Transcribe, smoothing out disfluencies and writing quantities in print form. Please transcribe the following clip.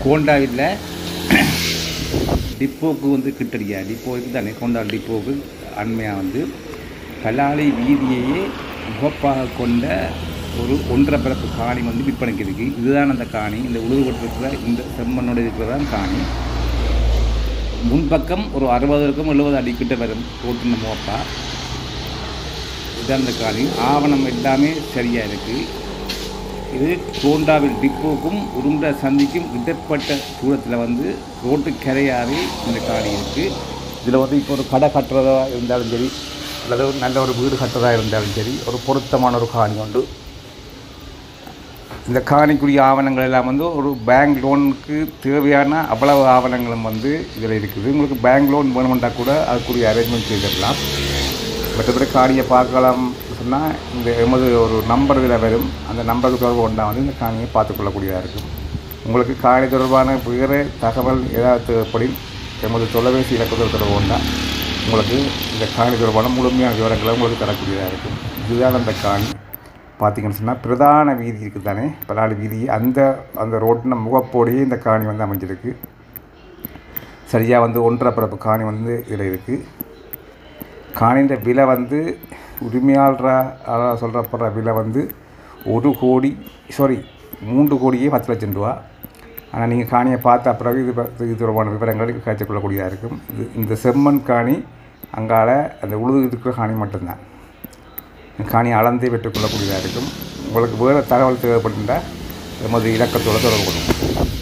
கோண்டாவில் டிப்போவுக்கு வந்து கிட்டடியா டிப்போவுக்கு தானே கோண்டாவில் டிப்போவுக்கு அண்மையாக வந்து கலாலை வீதியையே முகப்பாக கொண்ட ஒரு 1.5 பரப்பு காணி வந்து விற்பனைக்கு இருக்குது. இதுதான் அந்த காணி. இந்த உழுதுபட்டிருக்கிற இந்த செம்மண்ணோடு இருக்கிறதான் காணி. முன்பக்கம் ஒரு 60-70 அடி கிட்ட வரும் ரோட்டின் முகப்பா. இதுதான் அந்த காணி. ஆவணம் எல்லாமே சரியாக இருக்குது. இது கோண்டாவில் டிப்போவுக்கும் உருண்டை சந்திக்கும் இடைப்பட்ட தூரத்தில் வந்து ரோட்டு கரையாகவே இந்த காணி இருக்குது. இதில் வந்து இப்போ ஒரு கடை கட்டுறதா இருந்தாலும் சரி, அல்லது நல்ல ஒரு வீடு கட்டுறதா இருந்தாலும் சரி, ஒரு பொருத்தமான ஒரு காணி உண்டு. இந்த காணிக்குரிய ஆவணங்கள் எல்லாம் வந்து ஒரு பேங்க் லோனுக்கு தேவையான அவ்வளவு ஆவணங்களும் வந்து இதில் இருக்குது. உங்களுக்கு பேங்க் லோன் வேணுமெண்டா கூட அதுக்குரிய அரேஞ்ச்மெண்ட் செய்திடலாம். மற்றபடி காணியை பார்க்கலாம் சொன்னால் இந்த எமது ஒரு நம்பர் இதில் வரும். அந்த நம்பருக்கு தொடர்பு கொண்டா வந்து இந்த காணியை பார்த்துக்கொள்ளக்கூடியதாக இருக்கும். உங்களுக்கு காணி தொடர்பான வேறு தகவல் ஏதாவது தேவைப்படி எமது தொலைபேசி இலக்கத்தில் தொடர்பு கொண்டா உங்களுக்கு இந்த காணி தொடர்பான முழுமையான விவரங்களை உங்களுக்கு தரக்கூடியதாக இருக்கும். இதுதான் அந்த காணி. பார்த்திங்கன்னு சொன்னால் பிரதான வீதி இருக்குது தானே, பலாலி வீதி, அந்த ரோட்டின முகப்போடையே இந்த காணி வந்து அமைஞ்சிருக்கு. சரியாக வந்து 1.5 பரப்பு காணி வந்து இதில் இருக்குது. காணின்ற விலை வந்து உரிமையாளராக சொல்கிறப்படுற விலை வந்து 3 கோடியே 10 லட்சம் ரூபா. ஆனால் நீங்கள் காணியை பார்த்த பிறகு இது தொடர்பான விவரங்கள் கிடைச்சிக்கொள்ளக்கூடியதாக இருக்கும். இந்த செம்மண் காணி அங்கால அந்த உழுது இருக்கிற காணி மட்டும்தான். காணியை அளந்தே பெற்றுக்கொள்ளக்கூடியதாக இருக்கும். உங்களுக்கு வேறு தகவல் தேவைப்பட்டால் எமது இலக்கத்தோடு தொடர்பு கொள்ளுங்கள்.